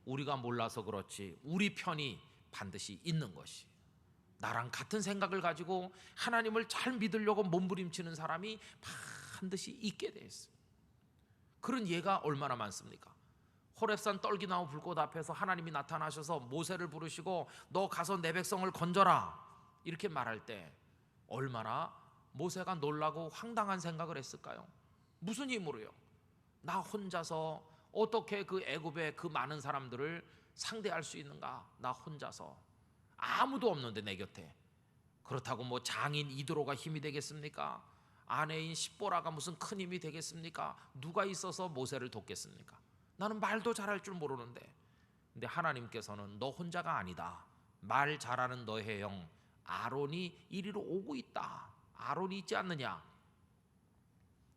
우리가 몰라서 그렇지 우리 편이 반드시 있는 것이, 나랑 같은 생각을 가지고 하나님을 잘 믿으려고 몸부림치는 사람이 반드시 있게 돼 있어요. 그런 예가 얼마나 많습니까? 호렙산 떨기나무 불꽃 앞에서 하나님이 나타나셔서 모세를 부르시고 너 가서 내 백성을 건져라 이렇게 말할 때 얼마나 모세가 놀라고 황당한 생각을 했을까요? 무슨 힘으로요? 나 혼자서 어떻게 그 애굽의 그 많은 사람들을 상대할 수 있는가? 나 혼자서 아무도 없는데 내 곁에. 그렇다고 뭐 장인 이드로가 힘이 되겠습니까? 아내인 십보라가 무슨 큰 힘이 되겠습니까? 누가 있어서 모세를 돕겠습니까? 나는 말도 잘할 줄 모르는데. 근데 하나님께서는 너 혼자가 아니다. 말 잘하는 너의 형 아론이 이리로 오고 있다. 아론이 있지 않느냐?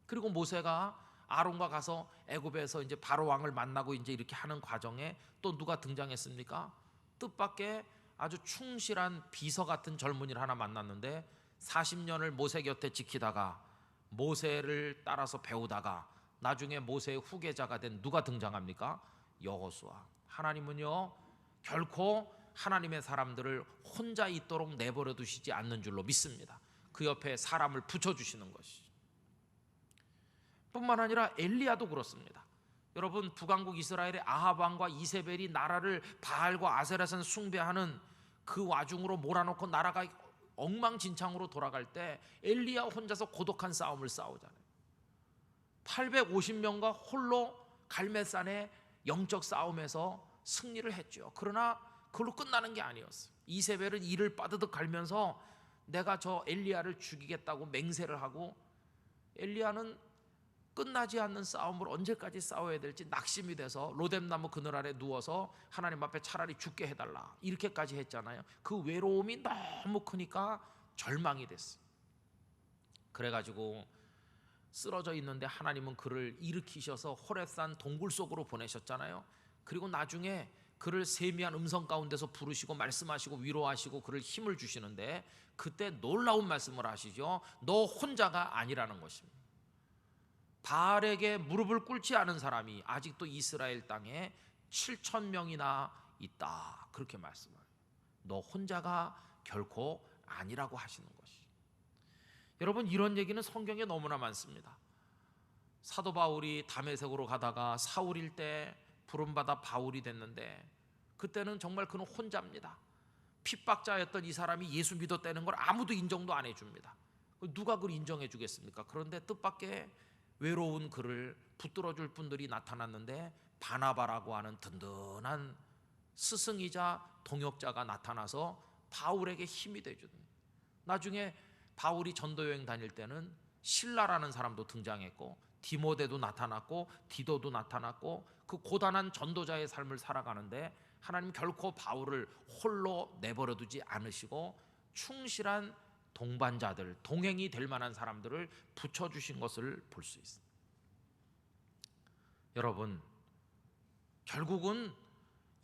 그리고 모세가 아론과 가서 애굽에서 이제 바로 왕을 만나고 이제 이렇게 하는 과정에 또 누가 등장했습니까? 뜻밖의 아주 충실한 비서 같은 젊은이를 하나 만났는데 40년을 모세 곁에 지키다가 모세를 따라서 배우다가 나중에 모세의 후계자가 된 누가 등장합니까? 여호수아. 하나님은요 결코 하나님의 사람들을 혼자 있도록 내버려 두시지 않는 줄로 믿습니다. 그 옆에 사람을 붙여주시는 것이. 뿐만 아니라 엘리야도 그렇습니다. 여러분, 북왕국 이스라엘의 아합 왕과 이세벨이 나라를 바알과 아세라산 숭배하는 그 와중으로 몰아놓고 나라가 엉망진창으로 돌아갈 때 엘리야 혼자서 고독한 싸움을 싸우잖아요. 850명과 홀로 갈멜산에 영적 싸움에서 승리를 했죠. 그러나 그걸로 끝나는 게 아니었어요. 이세벨은 이를 빠드득 갈면서 내가 저 엘리야를 죽이겠다고 맹세를 하고, 엘리야는 끝나지 않는 싸움을 언제까지 싸워야 될지 낙심이 돼서 로뎀나무 그늘 아래 누워서 하나님 앞에 차라리 죽게 해달라 이렇게까지 했잖아요. 그 외로움이 너무 크니까 절망이 됐어요. 그래가지고 쓰러져 있는데 하나님은 그를 일으키셔서 호렙산 동굴 속으로 보내셨잖아요. 그리고 나중에 그를 세미한 음성 가운데서 부르시고 말씀하시고 위로하시고 그를 힘을 주시는데, 그때 놀라운 말씀을 하시죠. 너 혼자가 아니라는 것입니다. 바알에게 무릎을 꿇지 않은 사람이 아직도 이스라엘 땅에 7,000명이나 있다, 그렇게 말씀해요. 너 혼자가 결코 아니라고 하시는 것이. 여러분, 이런 얘기는 성경에 너무나 많습니다. 사도 바울이 다메섹으로 가다가 사울일 때 부름받아 바울이 됐는데, 그때는 정말 그는 혼자입니다. 핍박자였던 이 사람이 예수 믿었다는 걸 아무도 인정도 안 해줍니다. 누가 그걸 인정해 주겠습니까? 그런데 뜻밖의 외로운 그를 붙들어줄 분들이 나타났는데, 바나바라고 하는 든든한 스승이자 동역자가 나타나서 바울에게 힘이 돼주는. 나중에 바울이 전도여행 다닐 때는 실라라는 사람도 등장했고, 디모데도 나타났고, 디도도 나타났고, 그 고단한 전도자의 삶을 살아가는데 하나님 결코 바울을 홀로 내버려 두지 않으시고 충실한 동반자들, 동행이 될 만한 사람들을 붙여주신 것을 볼 수 있습니다. 여러분, 결국은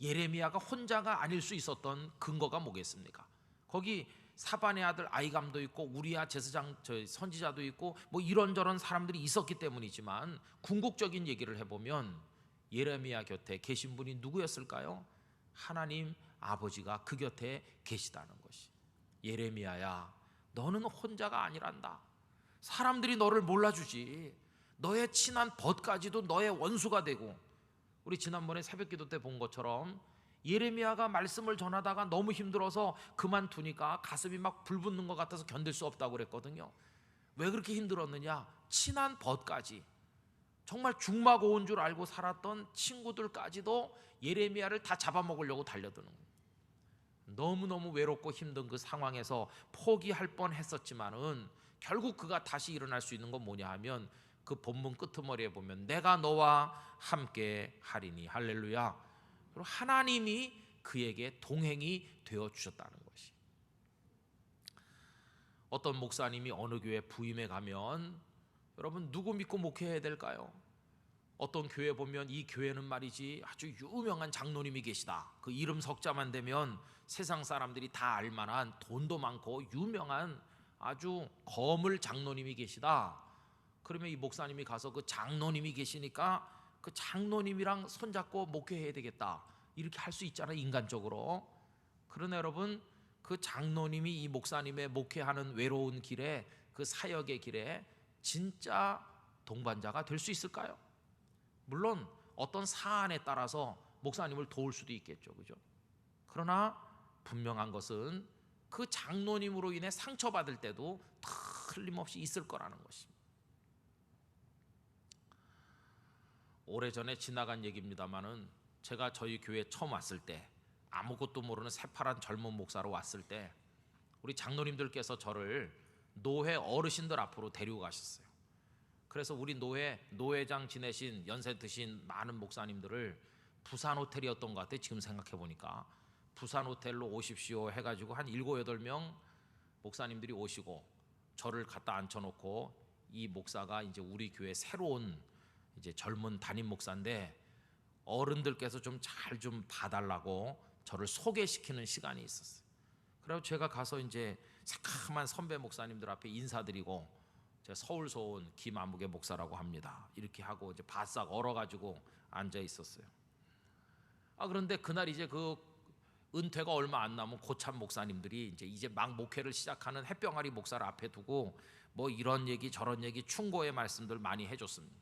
예레미야가 혼자가 아닐 수 있었던 근거가 뭐겠습니까? 거기 사반의 아들 아이감도 있고 우리야 제사장 선지자도 있고 뭐 이런저런 사람들이 있었기 때문이지만, 궁극적인 얘기를 해보면 예레미야 곁에 계신 분이 누구였을까요? 하나님 아버지가 그 곁에 계시다는 것이. 예레미야야, 너는 혼자가 아니란다. 사람들이 너를 몰라주지. 너의 친한 벗까지도 너의 원수가 되고, 우리 지난번에 새벽기도 때 본 것처럼 예레미야가 말씀을 전하다가 너무 힘들어서 그만두니까 가슴이 막 불붙는 것 같아서 견딜 수 없다고 그랬거든요. 왜 그렇게 힘들었느냐? 친한 벗까지, 정말 죽마고온 줄 알고 살았던 친구들까지도 예레미야를 다 잡아먹으려고 달려드는 거예요. 너무너무 외롭고 힘든 그 상황에서 포기할 뻔했었지만은 결국 그가 다시 일어날 수 있는 건 뭐냐 하면, 그 본문 끄트머리에 보면 내가 너와 함께 하리니, 할렐루야. 그리고 하나님이 그에게 동행이 되어 주셨다는 것이. 어떤 목사님이 어느 교회 부임해 가면 여러분 누구 믿고 목회해야 될까요? 어떤 교회 보면 이 교회는 말이지 아주 유명한 장로님이 계시다. 그 이름 석자만 되면 세상 사람들이 다 알만한 돈도 많고 유명한 아주 거물 장로님이 계시다. 그러면 이 목사님이 가서 그 장로님이 계시니까 그 장로님이랑 손잡고 목회해야 되겠다, 이렇게 할 수 있잖아요, 인간적으로. 그러나 여러분, 그 장로님이 이 목사님의 목회하는 외로운 길에, 그 사역의 길에 진짜 동반자가 될 수 있을까요? 물론 어떤 사안에 따라서 목사님을 도울 수도 있겠죠, 그죠? 그러나 분명한 것은 그 장로님으로 인해 상처받을 때도 틀림없이 있을 거라는 것입니다. 오래전에 지나간 얘기입니다만은, 제가 저희 교회에 처음 왔을 때, 아무것도 모르는 새파란 젊은 목사로 왔을 때 우리 장로님들께서 저를 노회 어르신들 앞으로 데리고 가셨어요. 그래서 우리 노회장 지내신 연세 드신 많은 목사님들을 부산 호텔이었던 것 같아요. 지금 생각해 보니까 부산 호텔로 오십시오 해가지고 한 7, 8명 목사님들이 오시고 저를 갖다 앉혀놓고, 이 목사가 이제 우리 교회 새로운 이제 젊은 담임 목사인데 어른들께서 좀 잘 좀 봐달라고 저를 소개시키는 시간이 있었어요. 그래서 제가 가서 이제 새카만 선배 목사님들 앞에 인사드리고, 제가 서울서 온 김아무개 목사라고 합니다, 이렇게 하고 이제 바싹 얼어가지고 앉아 있었어요. 그런데 그날 이제 그 은퇴가 얼마 안 남은 고참 목사님들이 이제 막 목회를 시작하는 햇병아리 목사를 앞에 두고 뭐 이런 얘기 저런 얘기 충고의 말씀들 많이 해줬습니다.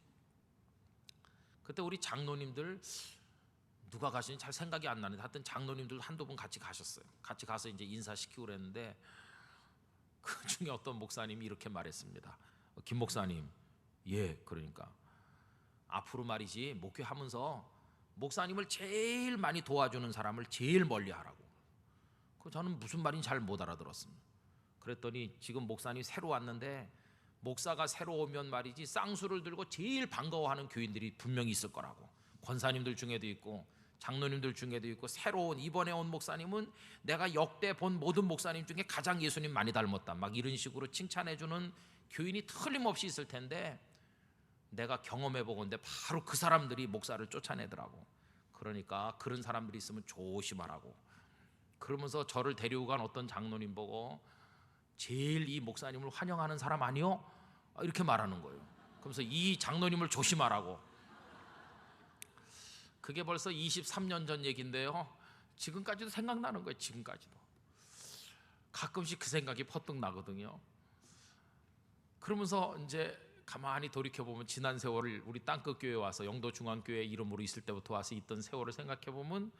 그때 우리 장로님들 누가 가시는지 잘 생각이 안 나는데 하여튼 장로님들 한두 분 같이 가셨어요. 같이 가서 이제 인사시키고 그랬는데, 그 중에 어떤 목사님이 이렇게 말했습니다. 김 목사님, 예, 그러니까 앞으로 말이지 목회하면서 목사님을 제일 많이 도와주는 사람을 제일 멀리 하라고. 저는 무슨 말인지 잘 못 알아들었습니다. 그랬더니 지금 목사님 새로 왔는데 목사가 새로 오면 말이지 쌍수를 들고 제일 반가워하는 교인들이 분명히 있을 거라고. 권사님들 중에도 있고 장로님들 중에도 있고 새로운 이번에 온 목사님은 내가 역대 본 모든 목사님 중에 가장 예수님 많이 닮았다, 막 이런 식으로 칭찬해주는 교인이 틀림없이 있을 텐데 내가 경험해보건데 바로 그 사람들이 목사를 쫓아내더라고. 그러니까 그런 사람들이 있으면 조심하라고. 그러면서 저를 데리고 간 어떤 장로님 보고 제일 이 목사님을 환영하는 사람 아니요? 이렇게 말하는 거예요. 그러면서 이 장로님을 조심하라고. 그게 벌써 23년 전 얘기인데요, 지금까지도 생각나는 거예요. 지금까지도 가끔씩 그 생각이 퍼뜩 나거든요. 그러면서 이제 가만히 돌이켜보면 지난 세월을, 우리 땅끝 교회 와서 영도중앙교회 이름으로 있을 때부터 와서 있던 세월을 생각해보면,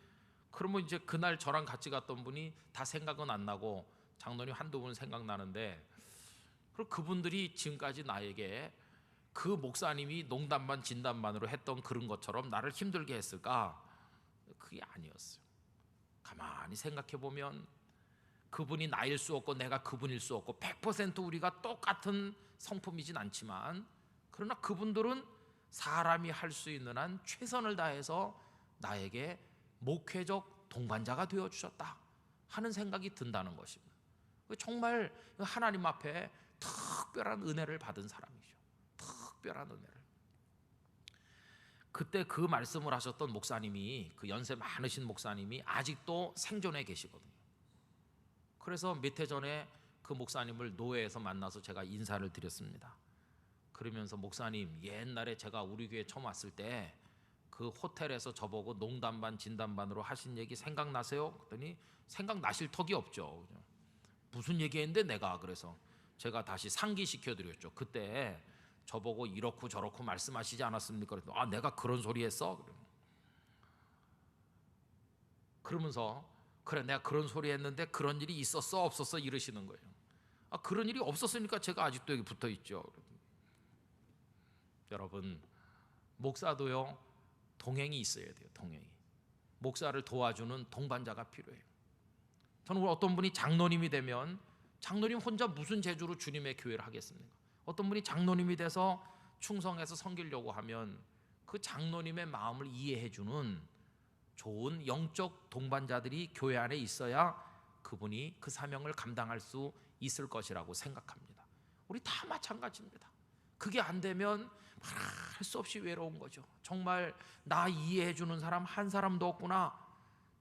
그러면 이제 그날 저랑 같이 갔던 분이 다 생각은 안 나고 장로님 한두 분 생각나는데, 그리고 그분들이 지금까지 나에게 그 목사님이 농담반 진담반으로 했던 그런 것처럼 나를 힘들게 했을까? 그게 아니었어요. 가만히 생각해보면 그분이 나일 수 없고 내가 그분일 수 없고 100% 우리가 똑같은 성품이진 않지만, 그러나 그분들은 사람이 할 수 있는 한 최선을 다해서 나에게 목회적 동반자가 되어주셨다 하는 생각이 든다는 것입니다. 정말 하나님 앞에 특별한 은혜를 받은 사람이죠. 특별한 은혜를. 그때 그 말씀을 하셨던 목사님이, 그 연세 많으신 목사님이 아직도 생존해 계시거든요. 그래서 몇 해 전에 그 목사님을 노회에서 만나서 제가 인사를 드렸습니다. 그러면서 목사님, 옛날에 제가 우리 교회 처음 왔을 때 그 호텔에서 저보고 농담반 진담반으로 하신 얘기 생각나세요? 그랬더니 생각나실 턱이 없죠. 무슨 얘기했는데 내가, 그래서 제가 다시 상기시켜 드렸죠. 그때 저보고 이렇고 저렇고 말씀하시지 않았습니까? 그랬더니 아, 내가 그런 소리 했어? 그러면서 그래, 내가 그런 소리 했는데 그런 일이 있었어 없었어 이러시는 거예요. 아, 그런 일이 없었으니까 제가 아직도 여기 붙어 있죠. 여러분, 목사도요 동행이 있어야 돼요. 동행이. 목사를 도와주는 동반자가 필요해요. 저는 어떤 분이 장로님이 되면 장로님 혼자 무슨 재주로 주님의 교회를 하겠습니까? 어떤 분이 장로님이 돼서 충성해서 섬기려고 하면 그 장로님의 마음을 이해해주는 좋은 영적 동반자들이 교회 안에 있어야 그분이 그 사명을 감당할 수 있을 것이라고 생각합니다. 우리 다 마찬가지입니다. 그게 안 되면 할 수 없이 외로운 거죠. 정말 나 이해해주는 사람 한 사람도 없구나.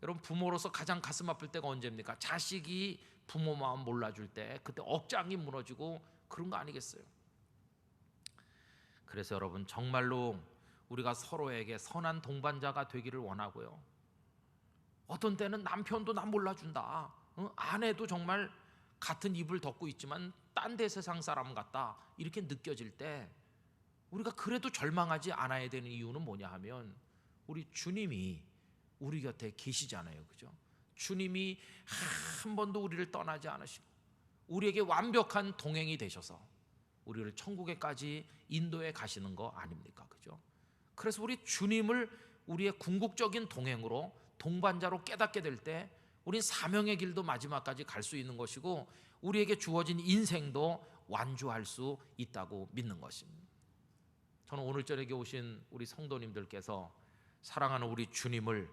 여러분, 부모로서 가장 가슴 아플 때가 언제입니까? 자식이 부모 마음 몰라줄 때, 그때 억장이 무너지고 그런 거 아니겠어요? 그래서 여러분, 정말로 우리가 서로에게 선한 동반자가 되기를 원하고요. 어떤 때는 남편도 나 몰라준다, 아내도 정말 같은 이불 덮고 있지만 딴 데 세상 사람 같다, 이렇게 느껴질 때 우리가 그래도 절망하지 않아야 되는 이유는 뭐냐 하면, 우리 주님이 우리 곁에 계시잖아요. 그죠? 주님이 한 번도 우리를 떠나지 않으시고 우리에게 완벽한 동행이 되셔서 우리를 천국에까지 인도해 가시는 거 아닙니까? 그죠? 그래서 우리 주님을 우리의 궁극적인 동행으로, 동반자로 깨닫게 될 때 우린 사명의 길도 마지막까지 갈 수 있는 것이고 우리에게 주어진 인생도 완주할 수 있다고 믿는 것입니다. 저는 오늘 저녁에 오신 우리 성도님들께서 사랑하는 우리 주님을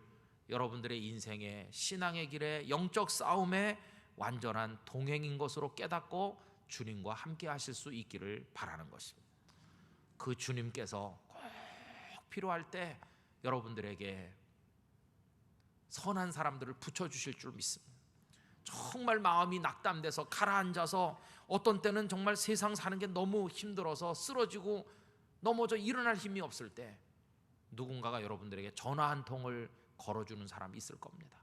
여러분들의 인생의 신앙의 길에, 영적 싸움의 완전한 동행인 것으로 깨닫고 주님과 함께 하실 수 있기를 바라는 것입니다. 그 주님께서 꼭 필요할 때 여러분들에게 선한 사람들을 붙여주실 줄 믿습니다. 정말 마음이 낙담돼서 가라앉아서 어떤 때는 정말 세상 사는 게 너무 힘들어서 쓰러지고 넘어져 일어날 힘이 없을 때 누군가가 여러분들에게 전화 한 통을 걸어주는 사람이 있을 겁니다.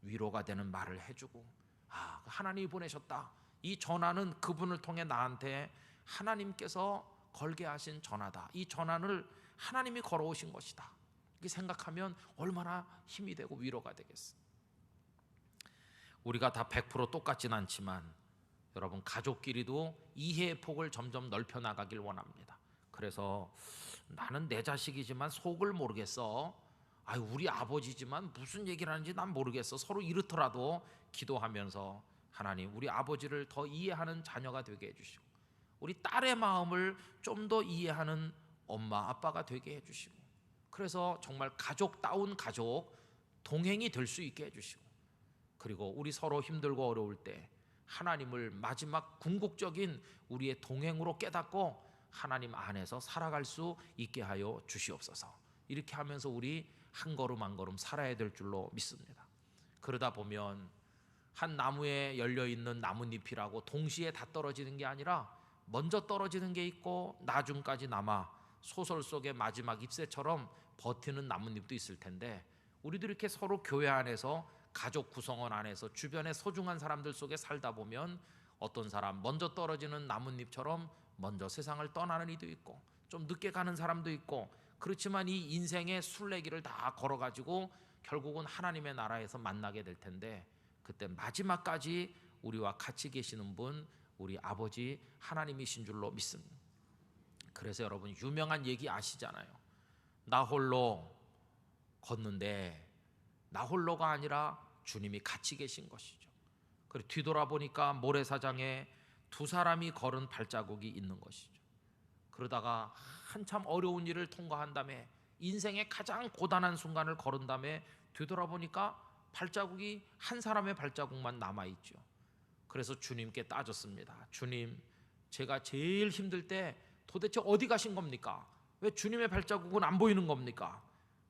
위로가 되는 말을 해주고, 아, 하나님이 보내셨다, 이 전화는 그분을 통해 나한테 하나님께서 걸게 하신 전화다, 이 전화를 하나님이 걸어오신 것이다, 이렇게 생각하면 얼마나 힘이 되고 위로가 되겠어요. 우리가 다 100% 똑같진 않지만 여러분, 가족끼리도 이해의 폭을 점점 넓혀 나가길 원합니다. 그래서 나는 내 자식이지만 속을 모르겠어, 우리 아버지지만 무슨 얘기를 하는지 난 모르겠어. 서로 이렇더라도 기도하면서 하나님, 우리 아버지를 더 이해하는 자녀가 되게 해주시고, 우리 딸의 마음을 좀 더 이해하는 엄마 아빠가 되게 해주시고, 그래서 정말 가족다운 가족, 동행이 될 수 있게 해주시고, 그리고 우리 서로 힘들고 어려울 때 하나님을 마지막 궁극적인 우리의 동행으로 깨닫고 하나님 안에서 살아갈 수 있게 하여 주시옵소서. 이렇게 하면서 우리 한 걸음 한 걸음 살아야 될 줄로 믿습니다. 그러다 보면 한 나무에 열려있는 나뭇잎이라고 동시에 다 떨어지는 게 아니라 먼저 떨어지는 게 있고 나중까지 남아 소설 속의 마지막 잎새처럼 버티는 나뭇잎도 있을 텐데, 우리도 이렇게 서로 교회 안에서 가족 구성원 안에서 주변의 소중한 사람들 속에 살다 보면 어떤 사람 먼저 떨어지는 나뭇잎처럼 먼저 세상을 떠나는 이도 있고 좀 늦게 가는 사람도 있고, 그렇지만 이 인생의 순례길을 다 걸어가지고 결국은 하나님의 나라에서 만나게 될 텐데, 그때 마지막까지 우리와 같이 계시는 분, 우리 아버지 하나님이신 줄로 믿습니다. 그래서 여러분, 유명한 얘기 아시잖아요. 나 홀로 걷는데 나 홀로가 아니라 주님이 같이 계신 것이죠. 그리고 뒤돌아보니까 모래사장에 두 사람이 걸은 발자국이 있는 것이죠. 그러다가 한참 어려운 일을 통과한 다음에 인생의 가장 고단한 순간을 걸은 다음에 뒤돌아보니까 발자국이 한 사람의 발자국만 남아있죠. 그래서 주님께 따졌습니다. 주님, 제가 제일 힘들 때 도대체 어디 가신 겁니까? 왜 주님의 발자국은 안 보이는 겁니까?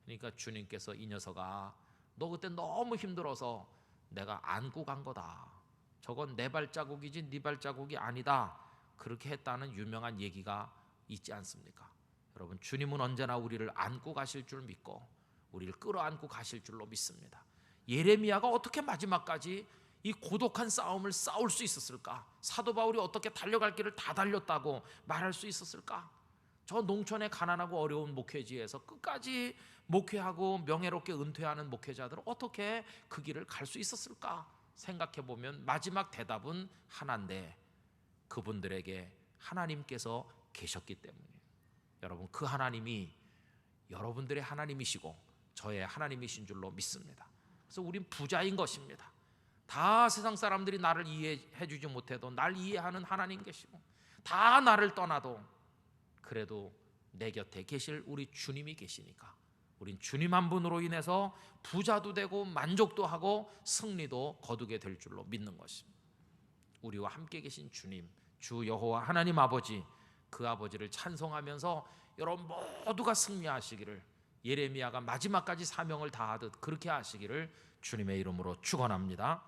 그러니까 주님께서, 이 녀석아, 너 그때 너무 힘들어서 내가 안고 간 거다. 저건 내 발자국이지 네 발자국이 아니다. 그렇게 했다는 유명한 얘기가 있지 않습니까? 여러분, 주님은 언제나 우리를 안고 가실 줄 믿고 우리를 끌어안고 가실 줄로 믿습니다. 예레미야가 어떻게 마지막까지 이 고독한 싸움을 싸울 수 있었을까? 사도 바울이 어떻게 달려갈 길을 다 달렸다고 말할 수 있었을까? 저 농촌의 가난하고 어려운 목회지에서 끝까지 목회하고 명예롭게 은퇴하는 목회자들은 어떻게 그 길을 갈 수 있었을까? 생각해 보면 마지막 대답은 하나인데, 그분들에게 하나님께서 계셨기 때문이에요. 여러분, 그 하나님이 여러분들의 하나님이시고 저의 하나님이신 줄로 믿습니다. 그래서 우린 부자인 것입니다. 다 세상 사람들이 나를 이해해 주지 못해도 날 이해하는 하나님 계시고, 다 나를 떠나도 그래도 내 곁에 계실 우리 주님이 계시니까 우린 주님 한 분으로 인해서 부자도 되고 만족도 하고 승리도 거두게 될 줄로 믿는 것입니다. 우리와 함께 계신 주님, 주 여호와 하나님 아버지, 그 아버지를 찬송하면서 여러분 모두가 승리하시기를, 예레미야가 마지막까지 사명을 다하듯 그렇게 하시기를 주님의 이름으로 축원합니다.